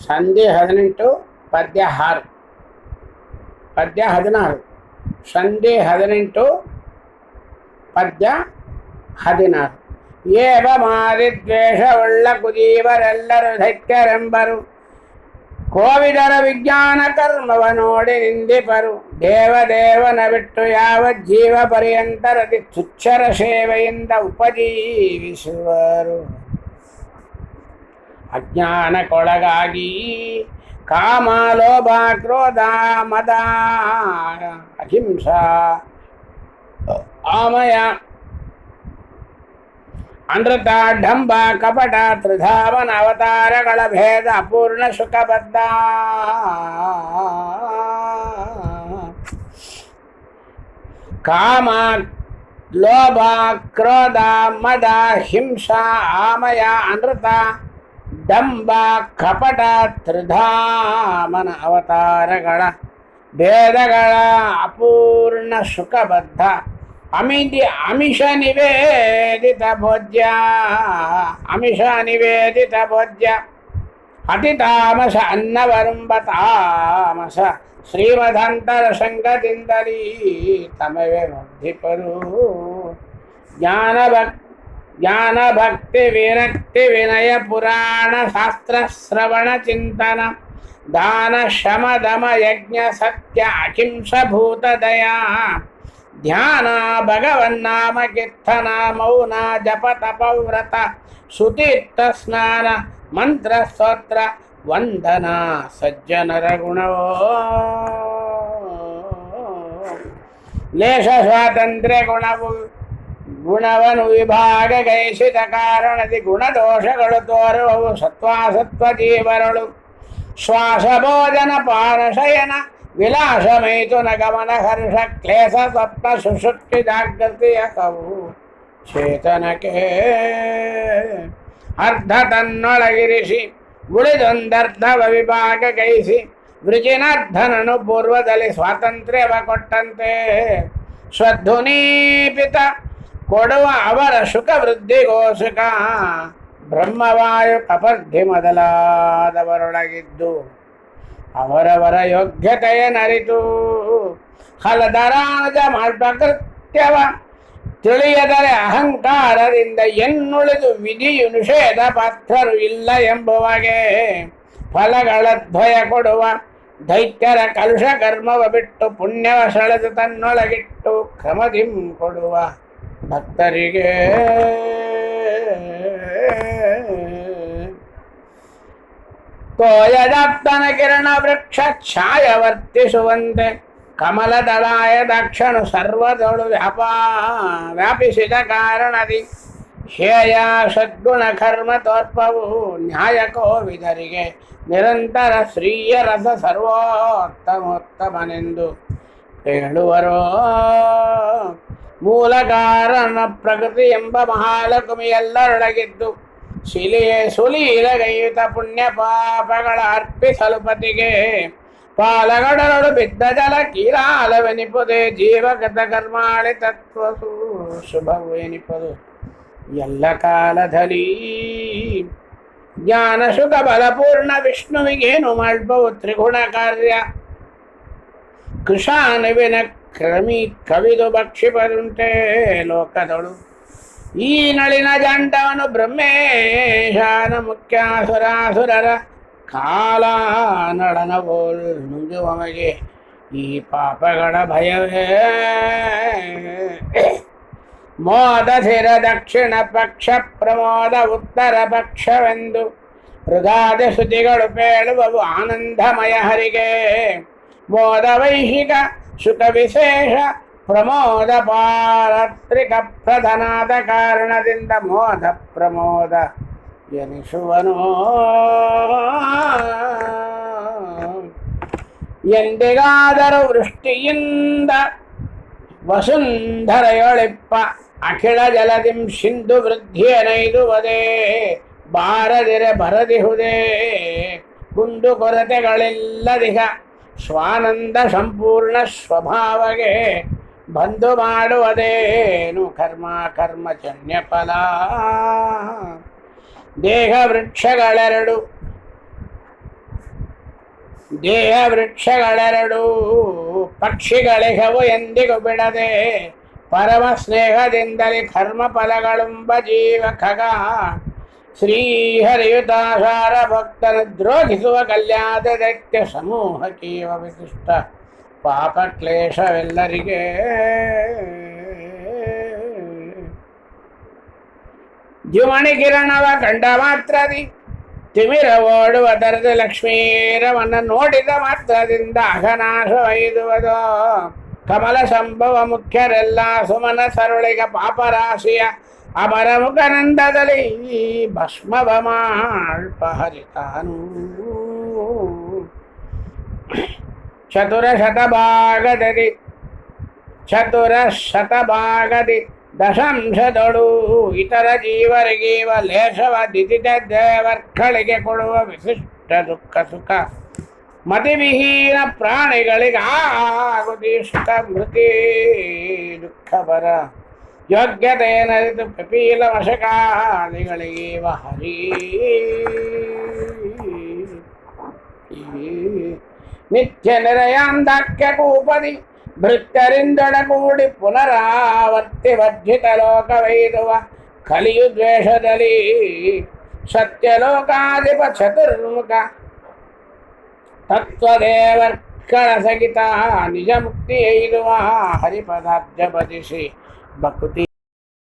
ಸಂಧಿ 18 ಪದ್ಯ 6 ಪದ್ಯ 16 ಸಂಧಿ 18 ಪದ್ಯ 16 ಏವ ಮಾರಿ ದ್ವೇಷವುಳ್ಳ ಕುಜೀವರೆಲ್ಲರೂ ಧೈತ್ಯರೆಂಬರು ಕೋವಿದರ ವಿಜ್ಞಾನ ಕರ್ಮವ ನೋಡಿ ನಿಂದಿಪರು ದೇವದೇವನ ಬಿಟ್ಟು ಯಾವ ಜೀವ ಪರ್ಯಂತರದಿ ತುಚ್ಛರ ಸೇವೆಯಿಂದ ಉಪಜೀವಿಸುವರು. ಅಜ್ಞಾನಕ್ಕೊಳಗಾಗಿ ಕಾಮ ಲೋಭ ಕ್ರೋಧ ಮದ ಅಹಿಂಸಾ ಆಮಯ ಅನೃತ ಢಂಬ ಕಪಟ ತ್ರಿಧಾವನ ಅವತಾರಗಳ ಭೇದ ಅಪೂರ್ಣ ಸುಖಬದ್ಧ ಕಾಮ ಲೋಭ ಕ್ರೋಧ ಮದ ಹಿಂಸಾ ಆಮಯ ಅನೃತ ಢಂಬ ಕಪಟ ತ್ರಿಧಾಮನ ಅವತಾರಗಳ ಭೇದಗಳ ಅಪೂರ್ಣ ಸುಖಬದ್ಧ ಅಮಿಷ ನಿವೇದಿತ ಭೋಜ್ಯ ಅತಿ ತಾಮಸ ಅನ್ನವರುಂಬ ತಾಮಸ ಶ್ರೀಮದಂತರ ಸಂಗದಿಂದಲೀ ತಮವೇ ಮಧ್ಯಪರು ಜ್ಞಾನ ಭಕ್ತಿ ವಿರಕ್ತಿ ವಿನಯ ಪುರಾಣ ಶಾಸ್ತ್ರ ಶ್ರವಣ ಚಿಂತನ ದಾನ ಶಮ ದಮ ಯಜ್ಞ ಸತ್ಯ ಅಹಿಂಸ ಭೂತ ದಯಾ ಧ್ಯಾನ ಭಗವನ್ನಾಮ ಕೀರ್ತನ ಮೌನ ಜಪ ತಪವ್ರತ ಸುತೀರ್ಥ ಸ್ನಾನ ಮಂತ್ರ ಸ್ತೋತ್ರ ವಂದನ ಸಜ್ಜನರ ಗುಣವೋ ಲೇಷ ಸ್ವಾತಂತ್ರ್ಯ ಗುಣವನ್ನು ವಿಭಾಗ ಗೈಸಿದ ಕಾರಣದಿ ಗುಣದೋಷಗಳು ತೋರುವವು ಸತ್ವಾಸತ್ವ ಜೀವರಳು ಶ್ವಾಸ ಭೋಜನ ಪಾನ ಶಯನ ವಿಲಾಸ ಮೈಥುನ ಗಮನ ಹರ್ಷ ಕ್ಲೇಶ ಸ್ವಪ್ನ ಸುಷುಪ್ತಿ ಜಾಗೃತಿಯ ಕವು ಚೇತನಕ್ಕೆ ಅರ್ಧ ತನ್ನೊಳಗಿರಿಸಿ ಉಳಿದೊಂದರ್ಧವ ವಿಭಾಗ ಗೈಸಿ ವೃಜಿನರ್ಧನನು ಪೂರ್ವದಲ್ಲಿ ಸ್ವಾತಂತ್ರ್ಯವ ಕೊಟ್ಟಂತೆ ಸ್ವಧ್ವನೀಪಿತ ಕೊಡುವ ಅವರ ಸುಖ ವೃದ್ಧಿಗೋಸುಕ ಬ್ರಹ್ಮವಾಯು ಕಪರ್ಧಿ ಮೊದಲಾದವರೊಳಗಿದ್ದು ಅವರವರ ಯೋಗ್ಯತೆಯ ನರಿತು ಹಲದರಾಜ ಪ್ರಕೃತ್ಯವ ತಿಳಿಯದರೆ ಅಹಂಕಾರದಿಂದ ಎನ್ನುಳಿದು ವಿಧಿಯು ನಿಷೇಧ ಪಾತ್ರರು ಇಲ್ಲ ಎಂಬುವಗೆ ಫಲಗಳದ್ವಯ ಕೊಡುವ ದೈತ್ಯರ ಕಲುಷ ಕರ್ಮವ ಬಿಟ್ಟು ಪುಣ್ಯವ ಸೆಳೆದು ತನ್ನೊಳಗಿಟ್ಟು ಕ್ರಮದಿಂ ಕೊಡುವ ಭಕ್ತರಿಗೆ ತೋಯದಾಪ್ತನ ಕಿರಣ ವೃಕ್ಷ ಛಾಯ ವರ್ತಿಸುವಂತೆ ಕಮಲದಳಾಯ ದಕ್ಷನು ಸರ್ವದೊಳು ವ್ಯಾಪಿಸಿದ ಕಾರಣದಿ ಹೇಯ ಸದ್ಗುಣ ಕರ್ಮ ತೋರ್ಪವು ನ್ಯಾಯಕೋವಿದರಿಗೆ ನಿರಂತರ ಶ್ರೀಯ ರಸ ಸರ್ವೋತ್ತಮೋತ್ತಮನೆಂದು ಹೇಳುವರೋ ಮೂಲ ಕಾರಣ ಪ್ರಕೃತಿ ಎಂಬ ಮಹಾಲಕ್ಷ್ಮಿ ಎಲ್ಲರೊಳಗಿದ್ದು ಸುಲೀಲಗೈಯುತ ಪುಣ್ಯ ಪಾಪಗಳ ಅರ್ಪಿಸಲು ಪತಿಗೆ ಪಾಲಗಡರೊಳು ಬಿದ್ದ ಜಲ ಕೀರಾಲವೆನಿಪುದೆ ಜೀವಗತ ಕರ್ಮಾಳಿ ತತ್ವ ಶುಭವು ಎನಿಪದು ಎಲ್ಲ ಕಾಲದಲ್ಲಿ ಜ್ಞಾನ ಸುಖ ಬಲಪೂರ್ಣ ವಿಷ್ಣುವಿಗೇನು ಮಾಡ್ಬವು ತ್ರಿಗುಣ ಕಾರ್ಯ ಕೃಷಾನುವಿನ ಕ್ರಮಿ ಕವಿದು ಭಕ್ಷಿಪದುಂಟೆ ಲೋಕದೊಳು ಈ ನಳಿನ ಜಂಟವನು ಬ್ರಹ್ಮೇಶಾನ ಮುಖ್ಯಾಸುರಾಸುರರ ಕಾಲ ನಳನಬೋಲ್ ನುಂಗುವಮಗೆ ಈ ಪಾಪಗಳ ಭಯವೇ ಮೋದ ಸ್ಥಿರ ದಕ್ಷಿಣ ಪಕ್ಷ ಪ್ರಮೋದ ಉತ್ತರ ಪಕ್ಷವೆಂದು ಹೃದಯ ಶ್ರುತಿಗಳು ಪೇಳುವವು ಆನಂದಮಯ ಹರಿಗೆ ಮೋದ ವೈಶಿಕ ಸುಖ ವಿಶೇಷ ಪ್ರಮೋದ ಪಾರತ್ರಿಕ ಪ್ರಧನಾದ ಕಾರಣದಿಂದ ಮೋದ ಪ್ರಮೋದ ಎನಿಸುವನು ಎಂದಿಗಾದರೂ ವೃಷ್ಟಿಯಿಂದ ವಸುಂಧರೆಯೊಳಿಪ್ಪ ಅಖಿಳ ಜಲದಿಂ ಸಿಂಧು ವೃದ್ಧಿಯನೈದುವುದೇ ಬಾರದಿರೆ ಬರದಿಹುದೇ ಕುಂದು ಕೊರತೆಗಳಿಲ್ಲದಿಹ ಸ್ವಾನಂದ ಸಂಪೂರ್ಣ ಸ್ವಭಾವಗೆ ಬಂದು ಮಾಡುವುದೇನು ಕರ್ಮ ಜನ್ಯ ಫಲ ದೇಹ ವೃಕ್ಷಗಳೆರಡು ದೇಹ ವೃಕ್ಷಗಳೆರಡೂ ಪಕ್ಷಿಗಳಿಗವು ಎಂದಿಗೂ ಬಿಡದೆ ಪರಮ ಸ್ನೇಹದಿಂದಲೇ ಕರ್ಮ ಫಲಗಳುಂಬ ಜೀವ ಖಗ ಶ್ರೀಹರಿಯುತಾಸಾರ ಭಕ್ತರ ದ್ರೋಹಿಸುವ ಕಲ್ಯಾದ ದೈತ್ಯ ಸಮೂಹಕೀವ ವಿಶಿಷ್ಟ ಪಾಪ ಕ್ಲೇಶವೆಲ್ಲರಿಗೆ ದ್ಯುಮಣಿ ಕಿರಣವ ಕಂಡ ಮಾತ್ರದಿ ತಿಮಿರ ಓಡುವ ದರದ ಲಕ್ಷ್ಮೀರವನ್ನ ನೋಡಿದ ಮಾತ್ರದಿಂದ ಅಘನಾಶವೈದುವುದು ಕಮಲ ಸಂಭವ ಮುಖ್ಯರೆಲ್ಲ ಸುಮನ ಸರುಳಿಗ ಪಾಪರಾಶಿಯ ಅಮರ ಮುಖನಂದದಲ್ಲಿ ಭಸ್ಮವ ಮಾಳ್ಪಹರಿತಾನು ಚತುರ ಶತಭಾಗದಿ ದಶಂಶದೊಳು ಇತರ ಜೀವರಿಗೀವ ಲೇಷವ ದಿದಿದ ದೇವರ್ಗಳಿಗೆ ಕೊಡುವ ವಿಶಿಷ್ಟ ದುಃಖ ಸುಖ ಮತಿವಿಹೀನ ಪ್ರಾಣಿಗಳಿಗೆ ಆಗುದಿಷ್ಟ ಮೃತಿ ದುಃಖ ಬರ ಯೋಗ್ಯತೆಯನರಿತು ಕಪಿಲ ವಶಕಾಲಿಗಳಿಗೀವ ಹರಿ ನಿತ್ಯ ನಿರಯಾಂದಾಖ್ಯ ಕೂಪದಿ ಭೃತ್ಯರಿಂದೊಡಗೂಡಿ ಪುನರಾವರ್ತಿ ವರ್ಜಿತ ಲೋಕವೈದುವ ಕಲಿಯು ದ್ವೇಷದಲ್ಲಿ ಸತ್ಯಲೋಕಾಧಿಪ ಚತುರ್ಮುಖ ತತ್ವದೇವರ್ಕಳ ಸಹಿತ ನಿಜ ಮುಕ್ತಿ ಐದುವ ಹರಿಪದಾಬ್ಜ ಭಜಿಸಿ ಭಕ್ತಿ